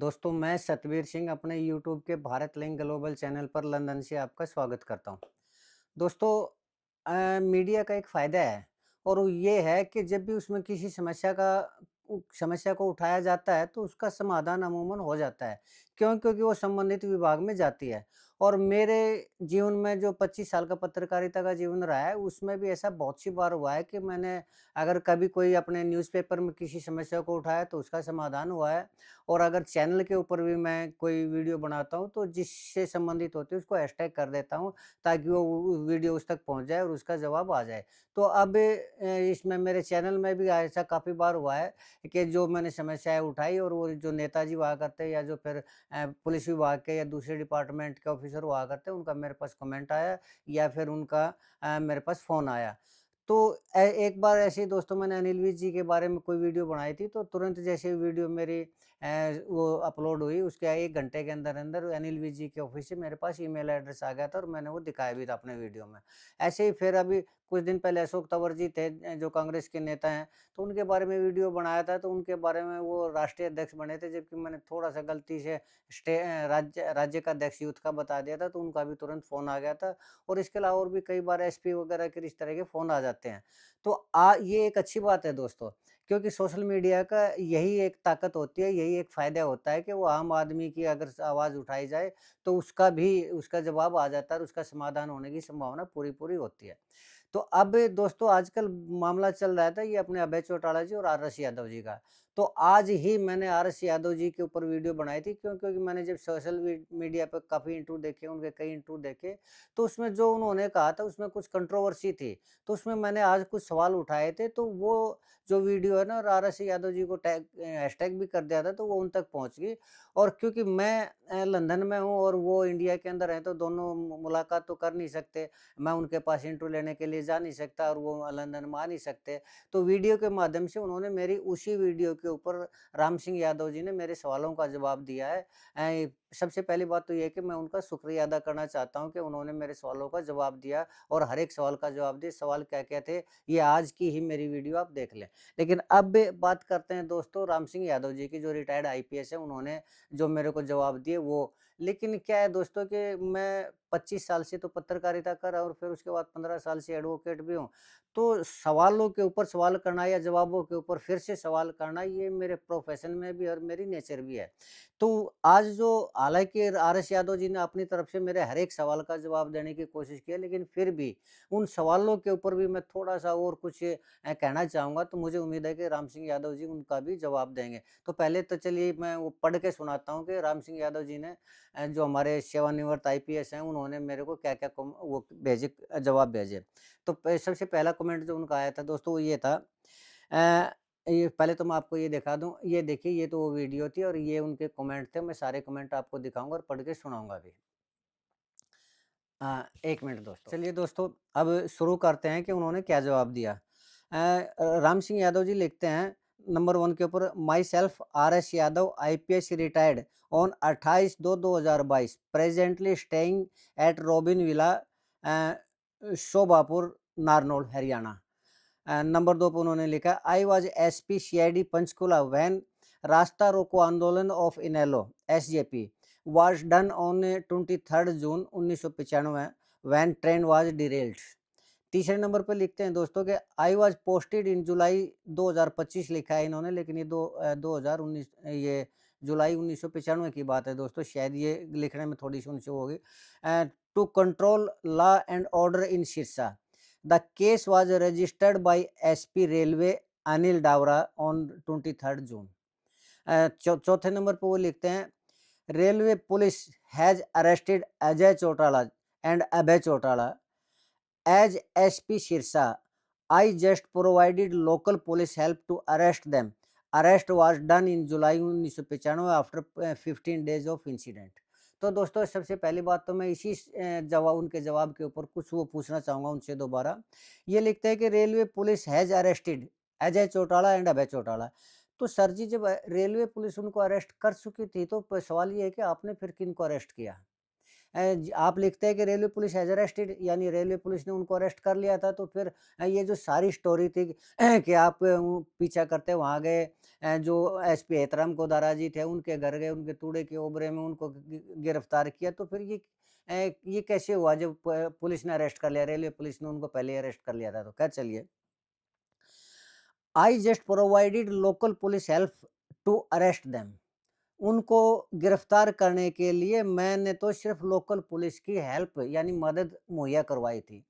दोस्तों, मैं सतवीर सिंह अपने यूट्यूब के भारत लिंक ग्लोबल चैनल पर लंदन से आपका स्वागत करता हूँ। दोस्तों, मीडिया का एक फ़ायदा है और वो ये है कि जब भी उसमें किसी समस्या को उठाया जाता है, तो उसका समाधान अमूमन हो जाता है। क्यों? क्योंकि वो संबंधित विभाग में जाती है और मेरे जीवन में जो 25 साल का पत्रकारिता का जीवन रहा है, उसमें भी ऐसा बहुत सी बार हुआ है कि मैंने अगर कभी कोई अपने न्यूज़पेपर में किसी समस्या को उठाया, तो उसका समाधान हुआ है। और अगर चैनल के ऊपर भी मैं कोई वीडियो बनाता हूँ, तो जिससे संबंधित होती है, उसको हैशटैग कर देता हूँ ताकि वो वीडियो उस तक पहुँच जाए और उसका जवाब आ जाए। तो अब इसमें मेरे चैनल में भी ऐसा काफ़ी बार हुआ है कि जो मैंने समस्याएँ उठाई और वो जो नेताजी हुआ करते हैं या जो फिर पुलिस विभाग के या दूसरे डिपार्टमेंट के ऑफ़िसर हुआ करते हैं, उनका मेरे पास कमेंट आया या फिर उनका मेरे पास फ़ोन आया। तो एक बार ऐसे ही दोस्तों मैंने अनिल विज जी के बारे में कोई वीडियो बनाई थी, तो तुरंत जैसे वीडियो मेरी वो अपलोड हुई, उसके 1 घंटे के अंदर-अंदर अनिल विज जी के ऑफ़िस से मेरे पास ईमेल एड्रेस आ गया था और मैंने वो दिखाया भी था अपने वीडियो में। ऐसे ही फिर अभी कुछ दिन पहले अशोक तंवर जी थे जो कांग्रेस के नेता हैं, तो उनके बारे में वीडियो बनाया था, तो उनके बारे में वो राष्ट्रीय अध्यक्ष बने थे, जबकि मैंने थोड़ा-सा गलती से राज्य राज्य का अध्यक्ष यूथ का बता दिया था, तो उनका भी तुरंत फ़ोन आ गया था और इसके अलावा और भी कई बार एसपी वगैरह के इस तरह के फ़ोन आ जाते हैं। तो ये एक अच्छी बात है दोस्तों, क्योंकि सोशल मीडिया का यही एक ताकत होती है, यही एक फ़ायदा होता है कि वो आम आदमी की अगर आवाज़ उठाई जाए, तो उसका जवाब आ जाता है और उसका समाधान होने की संभावना पूरी-पूरी होती है। तो अब दोस्तों आजकल मामला चल रहा था ये अपने अभय चौटाला जी और आर.एस. यादव जी का। तो आज ही मैंने आर.एस. यादव जी के ऊपर वीडियो बनाई थी क्योंकि मैंने जब सोशल मीडिया पे काफ़ी इंटरव्यू देखे, उनके कई इंटरव्यू देखे, तो उसमें जो उन्होंने कहा था उसमें कुछ कंट्रोवर्सी थी। तो उसमें मैंने आज कुछ सवाल उठाए थे, तो वो जो वीडियो है ना और आर.एस. यादव जी को हैशटैग भी कर दिया था, तो वो उन तक पहुँच गई और क्योंकि मैं लंदन में हूँ और वो इंडिया के अंदर हैं, तो दोनों मुलाकात तो कर नहीं सकते। मैं उनके पास इंटरव्यू लेने के लिए जा नहीं सकता और वो लंदन में आ नहीं सकते। तो वीडियो के माध्यम से उन्होंने मेरी उसी वीडियो के ऊपर राम सिंह यादव जी ने मेरे सवालों का जवाब दिया है। सबसे पहली बात तो ये है कि मैं उनका शुक्रिया अदा करना चाहता हूँ कि उन्होंने मेरे सवालों का जवाब दिया और हर एक सवाल का जवाब दिया। सवाल क्या-क्या थे, ये आज की ही मेरी वीडियो आप देख लें। लेकिन अब बात करते हैं दोस्तों राम सिंह यादव जी की जो रिटायर्ड आईपीएस है, उन्होंने जो मेरे को जवाब दिए वो। लेकिन क्या है दोस्तों कि मैं 25 साल से तो पत्रकारिता कर रहा हूँ और फिर उसके बाद 15 साल से एडवोकेट भी हूँ। तो सवालों के ऊपर सवाल करना या जवाबों के ऊपर फिर से सवाल करना ये मेरे प्रोफ़ेशन में भी और मेरी नेचर भी है। तो आज जो हालाँकि आर.एस. यादव जी ने अपनी तरफ से मेरे हर एक सवाल का जवाब देने की कोशिश की है, लेकिन फिर भी उन सवालों के ऊपर भी मैं थोड़ा-सा और कुछ कहना चाहूँगा, तो मुझे उम्मीद है कि राम सिंह यादव जी उनका भी जवाब देंगे। तो पहले तो चलिए मैं वो पढ़ के सुनाता हूँ कि राम सिंह यादव जी ने जो हमारे सेवानिवृत्त आईपीएस हैं, उन्होंने मेरे को क्या-क्या वो भेजे जवाब भेजे। तो सबसे पहला कमेंट जो उनका आया था दोस्तों वो ये था ये पहले तो मैं आपको ये दिखा दूँ, ये देखिए ये तो वो वीडियो थी और ये उनके कमेंट थे, मैं सारे कमेंट आपको दिखाऊँगा और पढ़ के सुनाऊँगा भी। 1 मिनट दोस्तों। चलिए दोस्तों, अब शुरू करते हैं कि उन्होंने क्या जवाब दिया। राम सिंह यादव जी लिखते हैं नंबर 1 के ऊपर my self R S. Yadav IPS retired on 28/2/2022 presently staying at Robin Villa Shobhapur, Narnaul, Haryana. Number 2 पे उन्होंने लिखा I was SP CID Panchkula when रास्ता रोको आंदोलन of Inelo SJP was done on 23 June 1995 when train was derailed. तीसरे नंबर पे लिखते हैं दोस्तों कि आई वाज़ पोस्टेड इन जुलाई 2025 लिखा है इन्होंने, लेकिन ये 2019 ये जुलाई 1995 की बात है दोस्तों, शायद ये लिखने में थोड़ी-सी उनसे वो होगी। To control law and order in Sirsa. The case was registered by SP railway Anil Dawra on 23 June. चौथे नंबर पे वो लिखते हैं railway police has arrested Ajay Chautala and Abhay Chautala as SP Sirsa. I just provided local police help to arrest them. Arrest was done in July 1995 after 15 days of incident. तो दोस्तों सबसे पहली बात तो मैं इसी उनके जवाब के ऊपर कुछ वो पूछना चाहूँगा उनसे दोबारा। ये लिखते हैं कि railway police has arrested Ajay Chautala and Abhay Chautala. तो सर जी जब रेलवे पुलिस उनको अरेस्ट कर चुकी थी तो सवाल ये है कि आपने फिर किनको अरेस्ट किया? आप लिखते हैं कि रेलवे पुलिस हैज़ अरेस्टेड, यानी रेलवे पुलिस ने उनको अरेस्ट कर लिया था, तो फिर ये जो सारी स्टोरी थी कि आप पीछा करते वहाँ गए, जो एसपी एहतराम गोदारा जी थे, उनके घर गए, उनके तूड़े के ओबरे में उनको गिरफ्तार किया, तो फिर ये कैसे हुआ जब पुलिस ने अरेस्ट कर लिया, रेलवे पुलिस ने उनको पहले ही अरेस्ट कर लिया था, तो खैर चलिए। I just provided local police help to arrest them. उनको गिरफ्तार करने के लिए मैंने तो सिर्फ लोकल पुलिस की हेल्प यानी मदद मुहैया करवाई थी।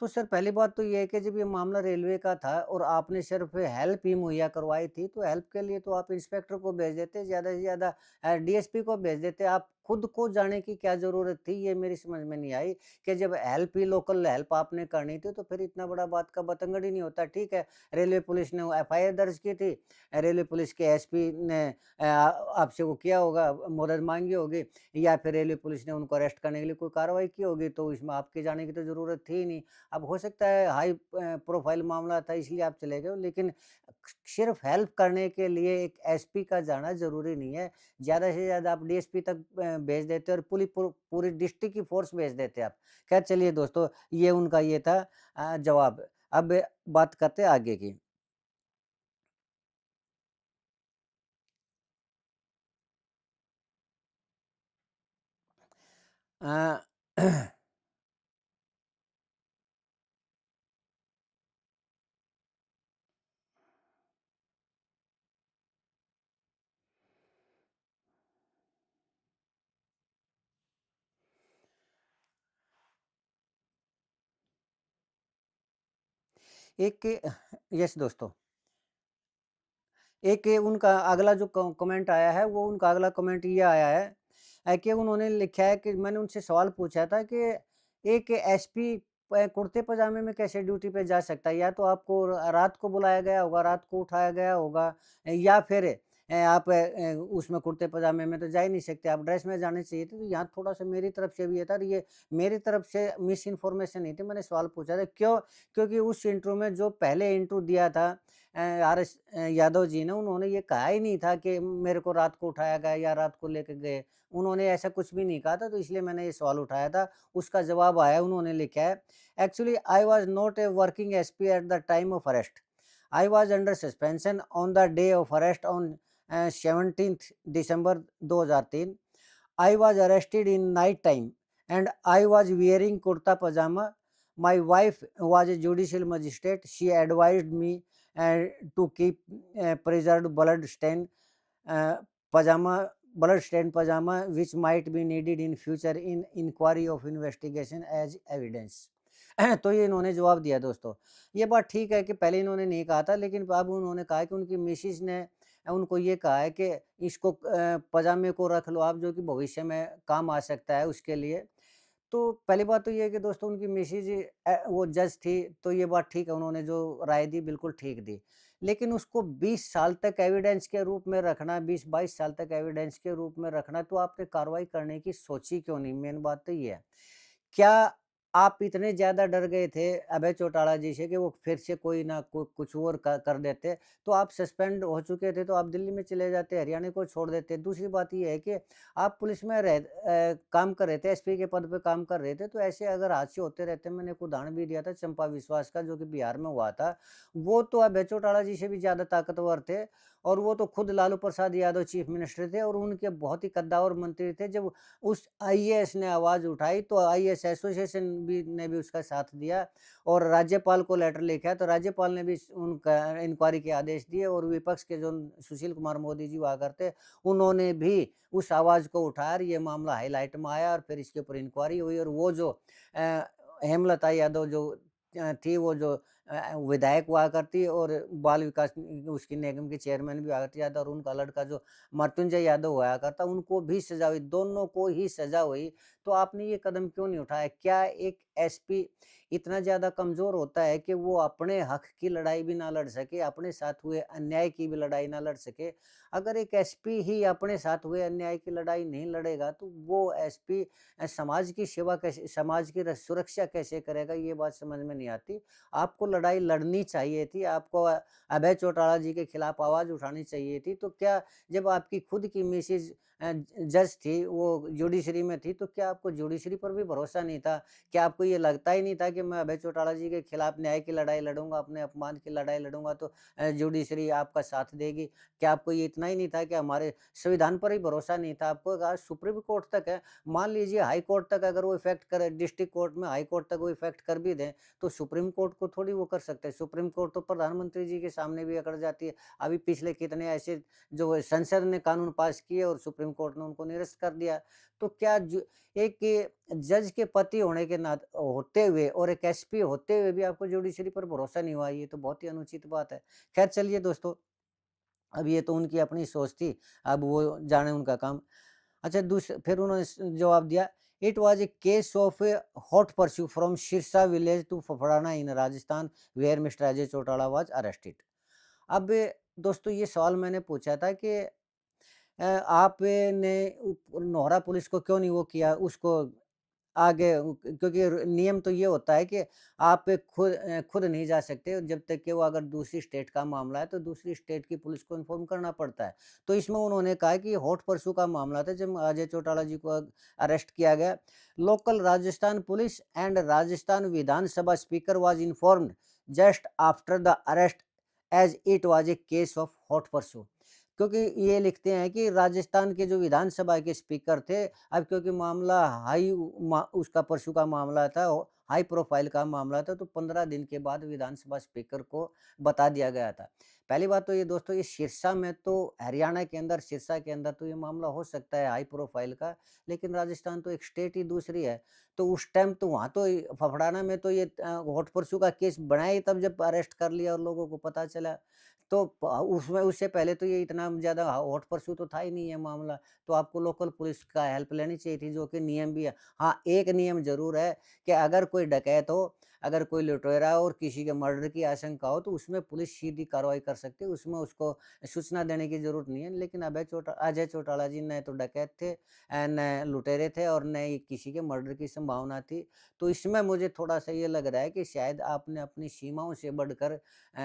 तो सर पहली बात तो ये है कि जब ये मामला रेलवे का था और आपने सिर्फ हेल्प ही मुहैया करवाई थी, तो हेल्प के लिए तो आप इंस्पेक्टर को भेज देते, ज़्यादा से ज़्यादा डीएसपी को भेज देते। आप खुद को जाने की क्या ज़रूरत थी, ये मेरी समझ में नहीं आई कि जब हेल्प ही लोकल हेल्प आपने करनी थी, तो फिर इतना बड़ा बात का बतंगड़ ही नहीं होता। ठीक है, रेलवे पुलिस ने एफआईआर दर्ज की थी, रेलवे पुलिस के एसपी ने आपसे वो किया होगा, मदद माँगी होगी, या फिर रेलवे पुलिस ने उनको अरेस्ट करने के लिए कोई कार्रवाई की होगी, तो इसमें आपके जाने की तो ज़रूरत थी ही नहीं। अब हो सकता है हाई प्रोफ़ाइल मामला था इसलिए आप चले गए हो, लेकिन सिर्फ़ हेल्प करने के लिए एक एसपी का जाना ज़रूरी नहीं है। ज़्यादा से ज़्यादा आप डीएसपी तक भेज देते और पूरी डिस्ट्रिक्ट की फ़ोर्स भेज देते आप। ख़ैर चलिए दोस्तों, ये उनका ये था जवाब। अब बात करते हैं आगे की। अ, एक यस दोस्तों। एक ये उनका अगला जो कमेंट आया है, वो उनका अगला कमेंट ये आया है कि उन्होंने लिखा है कि मैंने उनसे सवाल पूछा था कि एक एसपी कुर्ते पजामे में कैसे ड्यूटी पे जा सकता है? या तो आपको रात को बुलाया गया होगा, रात को उठाया गया होगा, या फिर आप उसमें कुर्ते पजामे में तो जा ही नहीं सकते, आप ड्रेस में जाने चाहिए थे। तो यहाँ थोड़ा-सा मेरी तरफ से भी ये था, और ये मेरी तरफ से मिस इन्फॉर्मेशन नहीं थी, मैंने सवाल पूछा था। क्यों? क्योंकि उस इंटरव्यू में जो पहले इंटरव्यू दिया था आरएस यादव जी ने, उन्होंने ये कहा ही नहीं था कि मेरे को रात को उठाया गया या रात को लेके गए। उन्होंने ऐसा कुछ भी नहीं कहा था, तो इसलिए मैंने ये सवाल उठाया था। उसका जवाब आया, उन्होंने लिखा है, "actually I was not a working SP at the time of arrest. I was under suspension on the day of arrest on 17th December 2003. I was arrested in night time and I was wearing kurta pajama. My wife was a judicial magistrate. She advised me uh, to keep preserved uh, pajama blood stained pajama which might be needed in future in inquiry of investigation as evidence." तो ये इन्होंने जवाब दिया दोस्तों। ये बात ठीक है कि पहले इन्होंने नहीं कहा था, लेकिन अब उन्होंने कहा है कि उनकी मिसेज़ ने उनको ये कहा है कि इसको पजामे को रख लो आप, जो कि भविष्य में काम आ सकता है उसके लिए। तो पहली बात तो ये है कि दोस्तों उनकी मिसेज़ वो जज थी, तो ये बात ठीक है, उन्होंने जो राय दी बिल्कुल ठीक दी। लेकिन उसको 20 साल तक एविडेंस के रूप में रखना, 20-22 साल तक एविडेंस के रूप में रखना, तो आपने कार्रवाई करने की सोची क्यों नहीं? मेन बात तो ये है। क्या आप इतने ज़्यादा डर गए थे अभय चौटाला जी से कि वो फिर से कोई ना कुछ और कर देते, तो आप सस्पेंड हो चुके थे, तो आप दिल्ली में चले जाते, हरियाणा को छोड़ देते। दूसरी बात ये है कि आप पुलिस में काम कर रहे थे, एसपी के पद पे काम कर रहे थे, तो ऐसे अगर हादसे होते रहते, मैंने एक उदाहरण भी दिया था चंपा विश्वास का, जो कि बिहार में हुआ था। वो तो अभय चौटाला जी से भी ज़्यादा ताकतवर थे, और वो तो खुद लालू प्रसाद यादव चीफ मिनिस्टर थे, और उनके बहुत ही कद्दावर मंत्री थे। जब उस आईएएस ने आवाज़ उठाई, तो आईएएस एसोसिएशन ने भी उसका साथ दिया, और राज्यपाल को लेटर लिखा, तो राज्यपाल ने भी उनका इंक्वायरी के आदेश दिए, और विपक्ष के जो सुशील कुमार मोदी जी हुआ करते, उन्होंने भी उस आवाज़ को उठाया, और ये मामला हाईलाइट में आया, और फिर इसके ऊपर इंक्वायरी हुई, और वो जो अ, हेमलता यादव जो थी, वो जो विधायक हुआ करती, और बाल विकास उसकी निगम की चेयरमैन भी हुआ करती यादव, और उनका लड़का जो मृत्युंजय यादव हुआ करता, उनको भी सज़ा हुई, दोनों को ही सज़ा हुई। तो आपने ये कदम क्यों नहीं उठाया? क्या एक एसपी इतना ज़्यादा कमज़ोर होता है कि वो अपने हक़ की लड़ाई भी ना लड़ सके, अपने साथ हुए अन्याय की भी लड़ाई ना लड़ सके? अगर एक एसपी ही अपने साथ हुए अन्याय की लड़ाई नहीं लड़ेगा, तो वो एसपी समाज की सेवा कैसे, समाज की सुरक्षा कैसे करेगा? ये बात समझ में नहीं आती। आपको लड़ाई लड़नी चाहिए थी, आपको अभय चौटाला जी के खिलाफ आवाज़ उठानी चाहिए थी। तो क्या जब आपकी खुद की मिसेज़ जज थी, वो जुडिशरी में थी, तो क्या आपको जुडिशरी पर भी भरोसा नहीं था? क्या आपको ये लगता ही नहीं था कि मैं अभय चौटाला जी के खिलाफ न्याय की लड़ाई लड़ूँगा, अपने अपमान की लड़ाई लड़ूँगा तो जुडिशरी आपका साथ देगी? क्या आपको ये इतना ही नहीं था कि हमारे संविधान पर ही भरोसा नहीं था आपको? आज सुप्रीम कोर्ट तक है, मान लीजिए हाई कोर्ट तक अगर वो इफ़ेक्ट करे, डिस्ट्रिक्ट कोर्ट में हाई कोर्ट तक वो इफ़ेक्ट कर भी दें, तो सुप्रीम कोर्ट को थोड़ी वो कर सकते हैं। सुप्रीम कोर्ट तो प्रधानमंत्री जी के सामने भी अकड़ जाती है। अभी पिछले कितने ऐसे जो संसद ने कानून पास किए और सुप्रीम कोर्ट ने उनको निरस्त कर दिया। तो क्या ज एक जज के पति होने के होते हुए और एक एसपी होते हुए भी आपको जुडिशरी पर भरोसा नहीं हुआ, ये तो बहुत ही अनुचित बात है। ख़ैर चलिए दोस्तों, अब ये तो उनकी अपनी सोच थी, अब वो जाने उनका काम। अच्छा फिर उन्होंने जवाब दिया, it was a case of a hot pursue from Sirsa village to Phaphrana in Rajasthan where mister Ajay Chautala was arrested. अब दोस्तों ये सवाल मैंने पूछा था कि आपने नोहरा पुलिस को क्यों नहीं वो किया उसको आगे क्योंकि नियम तो ये होता है कि आप खुद नहीं जा सकते जब तक कि वो अगर दूसरी स्टेट का मामला है तो दूसरी स्टेट की पुलिस को इन्फॉर्म करना पड़ता है। तो इसमें उन्होंने कहा कि हॉट परसू का मामला था जब अजय चौटाला जी को अरेस्ट किया गया। Local Rajasthan police and Rajasthan Vidhan Sabha speaker was informed just after the arrest as it was a case of hot pursue. क्योंकि ये लिखते हैं कि राजस्थान के जो विधानसभा के स्पीकर थे, अब क्योंकि मामला उसका परसों का मामला था, हाई प्रोफाइल का मामला था, तो 15 दिन के बाद विधानसभा स्पीकर को बता दिया गया था। पहली बात तो ये दोस्तों, ये सिरसा में तो हरियाणा के अंदर सिरसा के अंदर तो ये मामला हो सकता है हाई प्रोफाइल का, लेकिन राजस्थान तो एक स्टेट ही दूसरी है। तो उस टाइम तो वहाँ तो फफड़ाना में तो ये हॉट परसू का केस बनाया ही तब जब अरेस्ट कर लिया और लोगों को पता चला। तो उसमें उससे पहले तो ये इतना ज़्यादा हॉट परस्यू तो था ही नहीं ये मामला, तो आपको लोकल पुलिस का हेल्प लेनी चाहिए थी, जो कि नियम भी है। हाँ, एक नियम ज़रूर है कि अगर कोई डकैत हो, अगर कोई लुटेरा हो और किसी के मर्डर की आशंका हो, तो उसमें पुलिस सीधी कार्रवाई कर सकती है, उसमें उसको सूचना देने की ज़रूरत नहीं है। लेकिन अजय चौटाला जी न तो डकैत थे न लुटेरे थे और न ही किसी के मर्डर की संभावना थी। तो इसमें मुझे थोड़ा-सा ये लग रहा है कि शायद आपने अपनी सीमाओं से बढ़कर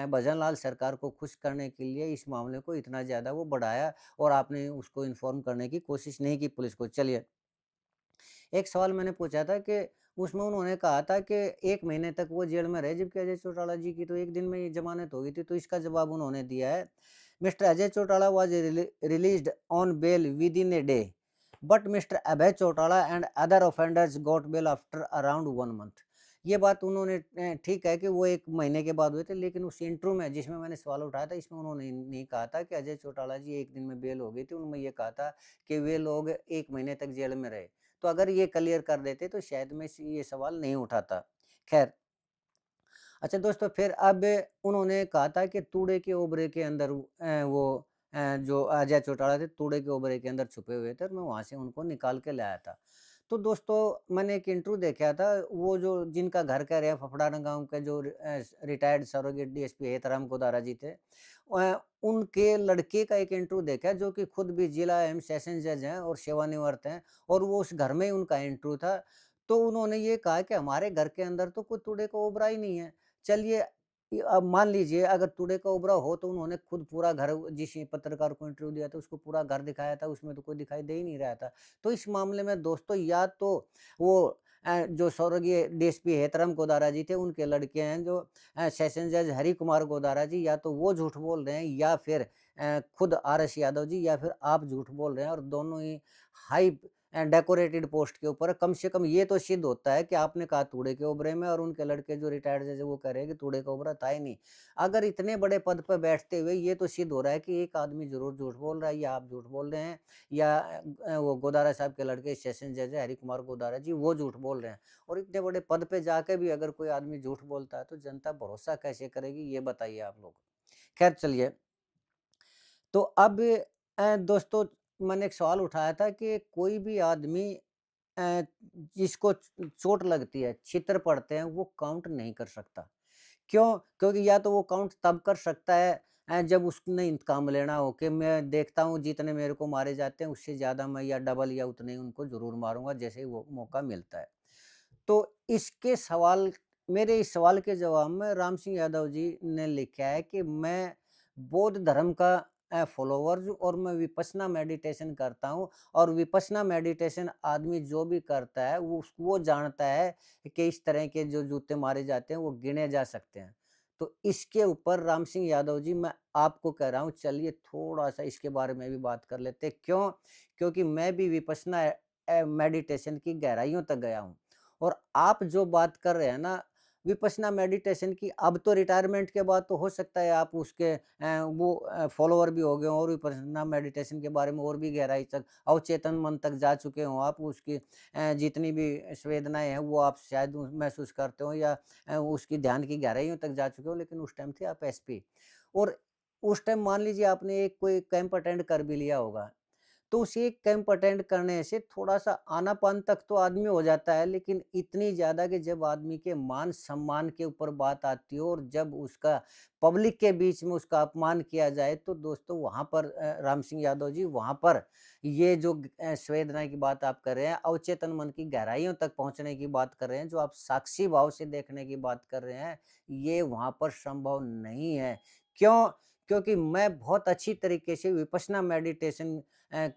भजनलाल सरकार को खुश करने के लिए इस मामले को इतना ज़्यादा वो बढ़ाया और आपने उसको इन्फॉर्म करने की कोशिश नहीं की पुलिस को। चलिए, एक सवाल मैंने पूछा था कि उसमें उन्होंने कहा था कि 1 महीने तक वो जेल में रहे, जबकि अजय चौटाला जी की तो 1 दिन में ही ज़मानत हो गई थी, तो इसका जवाब उन्होंने दिया है, mister Ajay Chautala was released on bail within a day, but mister Abhay Chautala and other offenders got bail after around 1 month. ये बात उन्होंने ठीक है कि वो 1 महीने के बाद हुए थे, लेकिन उस इंटरव्यू में जिसमें मैंने सवाल उठाया था, इसमें उन्होंने नहीं कहा था कि अजय चौटाला जी 1 दिन में बेल हो गई थी, उन्होंने ये कहा था कि वे लोग 1 महीने तक जेल में रहे। तो अगर ये क्लियर कर देते तो शायद मैं ये सवाल नहीं उठाता। ख़ैर, अच्छा दोस्तों फिर अब उन्होंने कहा था कि तूड़े के ओबरे के अंदर जो अजय चौटाला थे तूड़े के ओबरे के अंदर छुपे हुए थे और मैं वहाँ से उनको निकाल के लाया था। तो दोस्तों मैंने एक इंटरव्यू देखा था, वो जो जिनका घर कह रहे हैं फफड़ाना गाँव के जो रिटायर्ड सरोगेट डीएसपी हेतराम गोदारा जी थे। उनके लड़के का एक इंटरव्यू देखा जो कि खुद भी जिला एवं सेशन जज हैं और सेवानिवृत्त हैं और वो उस घर में ही उनका इंटरव्यू था। तो उन्होंने ये कहा कि हमारे घर के अंदर तो कोई तूड़े का ओबरा ही नहीं है। चलिए अब मान लीजिए अगर तूड़े का ओबरा हो तो उन्होंने खुद पूरा घर जिस पत्रकार को इंटरव्यू दिया था उसको पूरा घर दिखाया था, उसमें तो कोई दिखाई दे ही नहीं रहा था। तो इस मामले में दोस्तों या तो वो जो स्वर्गीय डीएसपी हेतराम गोदारा जी थे उनके लड़के हैं जो सेशन जज हरि कुमार गोदारा जी, या तो वो झूठ बोल रहे हैं या फिर खुद आरएस यादव जी या फिर आप झूठ बोल रहे हैं और दोनों ही हाई डेकोरेटेड पोस्ट के ऊपर है। कम से कम ये तो सिद्ध होता है कि आपने कहा तूड़े के ओबरे में और उनके लड़के जो रिटायर्ड जज वो कह रहे हैं कि तूड़े का ओबरा था ही नहीं। अगर इतने बड़े पद पर बैठते हुए ये तो सिद्ध हो रहा है कि एक आदमी ज़रूर झूठ बोल रहा है या आप झूठ बोल रहे हैं या वो गोदारा साहब के लड़के सेशन जज है हरि कुमार गोदारा जी वो झूठ बोल रहे हैं। और इतने बड़े पद पे जाके भी अगर कोई आदमी झूठ बोलता है तो जनता भरोसा कैसे करेगी, ये बताइए आप लोग। खैर चलिए, तो अब दोस्तों मैंने एक सवाल उठाया था कि कोई भी आदमी अ, जिसको चोट लगती है, छित्र पड़ते हैं, वो काउंट नहीं कर सकता। क्यों? क्योंकि या तो वो काउंट तब कर सकता है जब उसने इंतकाम लेना हो कि मैं देखता हूँ जितने मेरे को मारे जाते हैं उससे ज़्यादा मैं या डबल या उतने ही उनको ज़रूर मारूँगा जैसे ही वो मौका मिलता है। तो इसके सवाल मेरे इस सवाल के जवाब में राम सिंह यादव जी ने लिखा है कि मैं बौद्ध धर्म का फॉलोवर्स हूँ और मैं विपश्यना मेडिटेशन करता हूँ और विपश्यना मेडिटेशन आदमी जो भी करता है वो जानता है कि इस तरह के जो जूते मारे जाते हैं वो गिने जा सकते हैं। तो इसके ऊपर राम सिंह यादव जी मैं आपको कह रहा हूँ चलिए थोड़ा-सा इसके बारे में भी बात कर लेते हैं। क्यों? क्योंकि मैं भी विपश्यना मेडिटेशन की गहराइयों तक गया हूँ। और आप जो बात कर रहे हैं ना विपश्यना मेडिटेशन की, अब तो रिटायरमेंट के बाद तो हो सकता है आप उसके फॉलोवर भी हो गए हों और विपश्यना मेडिटेशन के बारे में और भी गहराई तक अवचेतन मन तक जा चुके हों आप, उसकी जितनी भी संवेदनाएँ हैं वो आप शायद महसूस करते हो या उसकी ध्यान की गहराइयों तक जा चुके हो, लेकिन उस टाइम थे आप एसपी। और उस टाइम मान लीजिए आपने एक कोई कैंप अटेंड कर भी लिया होगा। तो उस एक कैंप अटेंड करने से थोड़ा-सा आनापान तक तो आदमी हो जाता है, लेकिन इतनी ज़्यादा कि जब आदमी के मान-सम्मान के ऊपर बात आती हो और जब उसका पब्लिक के बीच में उसका अपमान किया जाए, तो दोस्तों वहाँ पर राम सिंह यादव जी वहाँ पर ये जो संवेदना की बात आप कर रहे हैं, अवचेतन मन की गहराइयों तक पहुँचने की बात कर रहे हैं, जो आप साक्षी भाव से देखने की बात कर रहे हैं, ये वहाँ पर संभव नहीं है। क्यों? क्योंकि मैं बहुत अच्छी तरीके से विपश्यना मेडिटेशन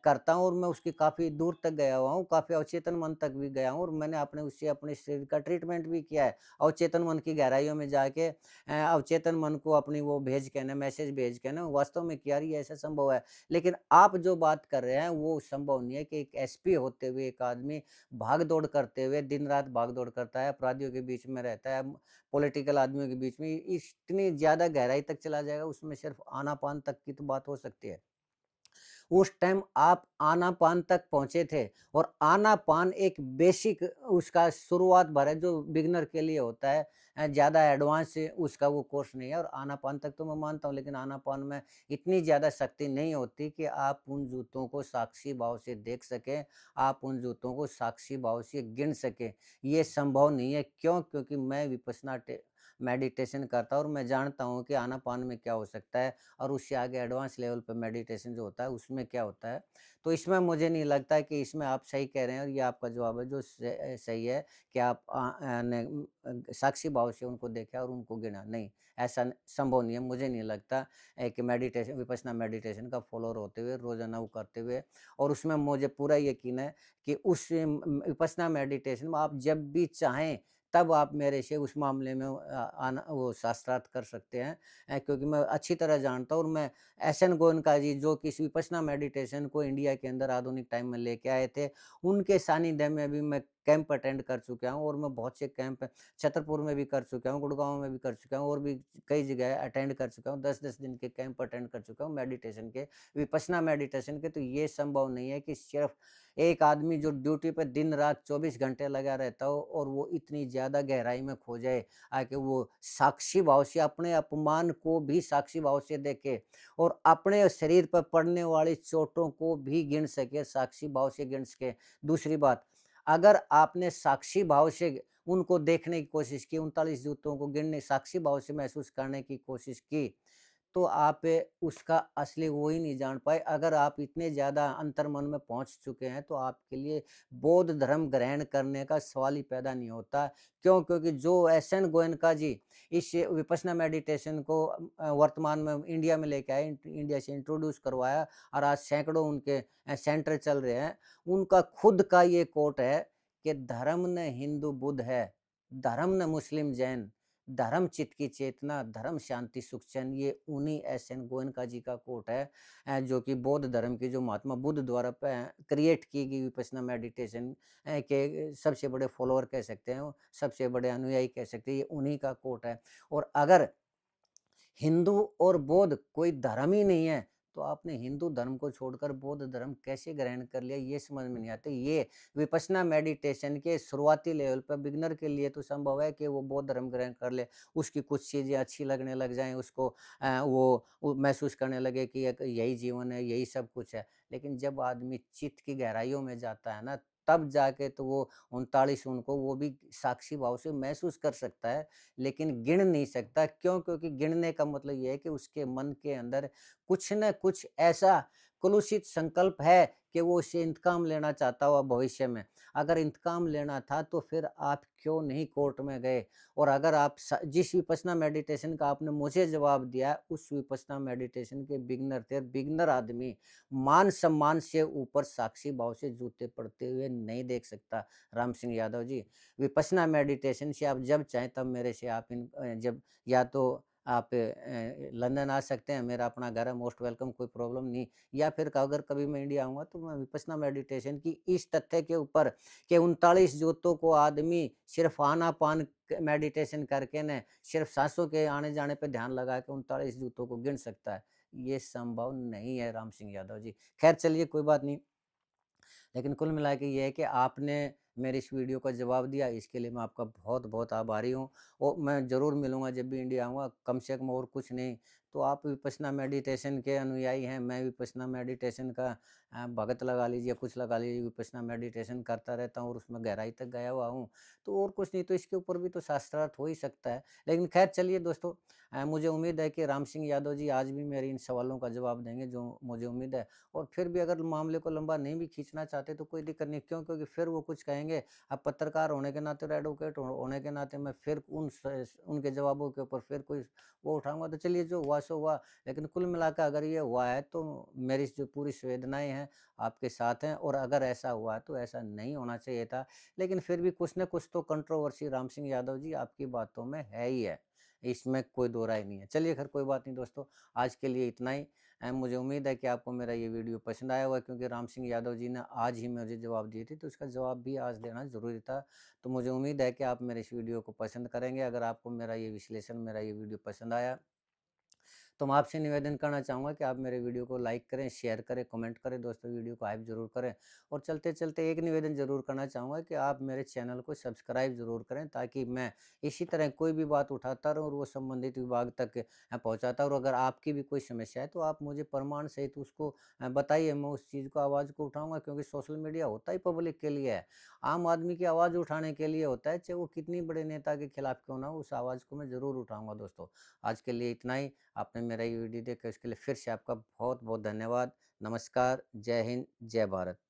करता हूँ और मैं उसकी काफ़ी दूर तक गया हुआ हूँ, काफ़ी अवचेतन मन तक भी गया हूँ और मैंने अपने उससे अपने शरीर का ट्रीटमेंट भी किया है। अवचेतन मन की गहराइयों में जाके अवचेतन मन को अपनी वो भेज के ना मैसेज भेज के ना वास्तव में किया ये ऐसा संभव है। लेकिन आप जो बात कर रहे हैं वो संभव नहीं है कि एक एसपी होते हुए एक आदमी भाग-दौड़ करते हुए दिन-रात भाग-दौड़ करता है, अपराधियों के बीच में रहता है, पॉलिटिकल आदमियों के बीच में इतनी ज़्यादा गहराई तक चला जाएगा, उसमें सिर्फ़ आना-पान तक की तो बात हो सकती है। उस टाइम आप आनापान तक पहुँचे थे और आनापान एक बेसिक उसका शुरुआत भर है जो बिगिनर के लिए होता है। ज़्यादा एडवांस उसका वो कोर्स नहीं है और आनापान तक तो मैं मानता हूँ, लेकिन आनापान में इतनी ज़्यादा शक्ति नहीं होती कि आप उन जूतों को साक्षी भाव से देख सकें, आप उन जूतों को साक्षी भाव से गिन सकें। ये संभव नहीं है। क्यों? क्योंकि मैं विपश्यना मेडिटेशन करता हूँ और मैं जानता हूँ कि आनापान में क्या हो सकता है और उससे आगे एडवांस लेवल पे मेडिटेशन जो होता है उसमें क्या होता है। तो इसमें मुझे नहीं लगता कि इसमें आप सही कह रहे हैं और ये आपका जवाब है जो सही है कि आप साक्षी भाव से उनको देखा और उनको गिना। नहीं, ऐसा संभव नहीं है। मुझे नहीं लगता कि मेडिटेशन विपश्यना मेडिटेशन का फॉलोअर होते हुए रोज़ाना वो करते हुए और उसमें मुझे पूरा यकीन है कि उस विपश्यना मेडिटेशन में आप जब भी चाहें तब आप मेरे से उस मामले में आना वो शास्त्रार्थ कर सकते हैं। क्योंकि मैं अच्छी तरह जानता हूँ और मैं एसएन गोयनका जी जो कि इस विपश्यना मेडिटेशन को इंडिया के अंदर आधुनिक टाइम में लेके आए थे, उनके सानिध्य में भी मैं कैंप अटेंड कर चुका हूँ और मैं बहुत से कैंप छतरपुर में भी कर चुका हूँ, गुड़गाँव में भी कर चुका हूँ और भी कई जगह अटेंड कर चुका हूँ। 10-10 दिन के कैंप अटेंड कर चुका हूँ मेडिटेशन के, विपश्यना मेडिटेशन के। तो ये संभव नहीं है कि सिर्फ़ एक आदमी जो ड्यूटी पे दिन-रात 24 घंटे लगा रहता हो और वो इतनी ज़्यादा गहराई में खो जाए कि वो साक्षी भाव से अपने अपमान को भी साक्षी भाव से देखे और अपने शरीर पर पड़ने वाली चोटों को भी गिन सके, साक्षी भाव से गिन सके। दूसरी बात, अगर आपने साक्षी भाव से उनको देखने की कोशिश की, 39 जूतों को गिनने साक्षी भाव से महसूस करने की कोशिश की, तो आप उसका असली वो ही नहीं जान पाए। अगर आप इतने ज़्यादा अंतर्मन में पहुँच चुके हैं, तो आपके लिए बौद्ध धर्म ग्रहण करने का सवाल ही पैदा नहीं होता। क्यों? क्योंकि जो एसएन गोएनका जी इस विपश्यना मेडिटेशन को वर्तमान में इंडिया में लेके आए, इंडिया से इंट्रोड्यूस करवाया और आज सैकड़ों उनके सेंटर चल रहे हैं। उनका खुद का ये कोट है कि धर्म न हिंदू बुद्ध है, धर्म न मुस्लिम जैन, धर्म चित्त की चेतना, धर्म शांति सुख चैन। ये उन्हीं एसएन गोएनका जी का कोट है जो कि बौद्ध धर्म के जो महात्मा बुद्ध द्वारा क्रिएट की गई विपश्यना मेडिटेशन के सबसे बड़े फॉलोअर कह सकते हैं, सबसे बड़े अनुयायी कह सकते हैं, ये उन्हीं का कोट है। और अगर हिंदू और बौद्ध कोई धर्म ही नहीं है, तो आपने हिंदू धर्म को छोड़कर बौद्ध धर्म कैसे ग्रहण कर लिया, ये समझ में नहीं आता। ये विपश्यना मेडिटेशन के शुरुआती लेवल पर बिगिनर के लिए तो संभव है कि वो बौद्ध धर्म ग्रहण कर ले, उसकी कुछ चीज़ें अच्छी लगने लग जाएँ, उसको वो महसूस करने लगे कि एक यही जीवन है, यही सब कुछ है। लेकिन जब आदमी चित्त की गहराइयों में जाता है ना, तब जाके तो वो 39 उनको वो भी साक्षी भाव से महसूस कर सकता है। लेकिन गिन नहीं सकता। क्यों? क्योंकि गिनने का मतलब ये है कि उसके मन के अंदर कुछ न कुछ ऐसा कलुषित संकल्प है कि वो उससे इंतकाम लेना चाहता हुआ भविष्य में। अगर इंतकाम लेना था तो फिर आप क्यों नहीं कोर्ट में गए? और अगर आप जिस विपश्यना मेडिटेशन का आपने मुझे जवाब दिया, उस विपश्यना मेडिटेशन के बिगिनर थे। बिगिनर आदमी मान सम्मान से ऊपर साक्षी भाव से जूते पड़ते हुए नहीं देख सकता। राम सिंह यादव जी, विपश्यना मेडिटेशन से आप जब चाहें तब मेरे से आप जब या तो आप लंदन आ सकते हैं, मेरा अपना घर है, मोस्ट वेलकम, कोई प्रॉब्लम नहीं। या फिर अगर कभी मैं इंडिया आऊँगा तो मैं विपश्यना मेडिटेशन की इस तथ्य के ऊपर कि 39 जोतों को आदमी सिर्फ़ आना-पान मेडिटेशन करके न सिर्फ़ साँसों के आने-जाने पे ध्यान लगा के 39 जूतों को गिन सकता है। ये संभव नहीं है राम सिंह यादव जी। ख़ैर चलिए कोई बात नहीं। लेकिन कुल मिला के ये है कि आपने मेरे इस वीडियो का जवाब दिया, इसके लिए मैं आपका बहुत-बहुत आभारी हूँ। और मैं ज़रूर मिलूँगा जब भी इंडिया आऊँगा, कम से कम और कुछ नहीं, तो आप विपश्यना मेडिटेशन के अनुयायी हैं, मैं विपश्यना मेडिटेशन का भगत लगा लीजिए, कुछ लगा लीजिए, विपश्यना मेडिटेशन करता रहता हूँ और उसमें गहराई तक गया हुआ हूँ। तो और कुछ नहीं तो इसके ऊपर भी तो शास्त्रार्थ हो ही सकता है। लेकिन ख़ैर चलिए दोस्तों, मुझे उम्मीद है कि राम सिंह यादव जी आज भी मेरे इन सवालों का जवाब देंगे, जो मुझे उम्मीद है। और फिर भी अगर मामले को लंबा नहीं भी खींचना चाहते तो कोई दिक्कत नहीं, क्यों? क्योंकि फिर वो कुछ कहेंगे। अब पत्रकार होने के नाते और एडवोकेट होने के नाते मैं फिर उनके जवाबों के ऊपर फिर कोई वो उठाऊँगा, तो चलिए जो हुआ सो हुआ। लेकिन कुल मिलाकर अगर ये हुआ है तो मेरी जो पूरी संवेदनाएँ हैं आपके साथ हैं, और अगर ऐसा हुआ है तो ऐसा नहीं होना चाहिए था। लेकिन फिर भी कुछ न कुछ तो कंट्रोवर्सी राम सिंह यादव जी आपकी बातों में है ही है। इसमें कोई दो राय नहीं है। चलिए खैर कोई बात नहीं दोस्तों, आज के लिए इतना ही। मुझे उम्मीद है कि आपको मेरा ये वीडियो पसंद आया होगा, क्योंकि राम सिंह यादव जी ने आज ही मुझे जवाब दिए थे, तो इसका जवाब भी आज देना ज़रूरी था। तो मुझे उम्मीद है कि आप मेरे इस वीडियो को पसंद करेंगे। अगर आपको मेरा ये विश्लेषण, मेरा ये वीडियो पसंद आया, तो मैं आपसे निवेदन करना चाहूँगा कि आप मेरे वीडियो को लाइक करें, शेयर करें, कमेंट करें, दोस्तों वीडियो को हाइप ज़रूर करें। और चलते-चलते एक निवेदन ज़रूर करना चाहूँगा कि आप मेरे चैनल को सब्सक्राइब ज़रूर करें, ताकि मैं इसी तरह कोई भी बात उठाता रहूँ और वो संबंधित विभाग तक पहुँचाता रहूँ। और अगर आपकी भी कोई समस्या है तो आप मुझे प्रमाण सहित उसको बताइए, मैं उस चीज़ को आवाज़ को उठाऊँगा, क्योंकि सोशल मीडिया होता ही पब्लिक के लिए है। आम आदमी की आवाज़ उठाने के लिए होता है, चाहे वो कितनी बड़े नेता के खिलाफ क्यों ना हो, उस आवाज़ को मैं ज़रूर उठाऊँगा दोस्तों। आज के लिए इतना ही। आपने मेरा ये वीडियो देखा इसके लिए फिर से आपका बहुत-बहुत धन्यवाद। नमस्कार, जय हिंद, जय भारत।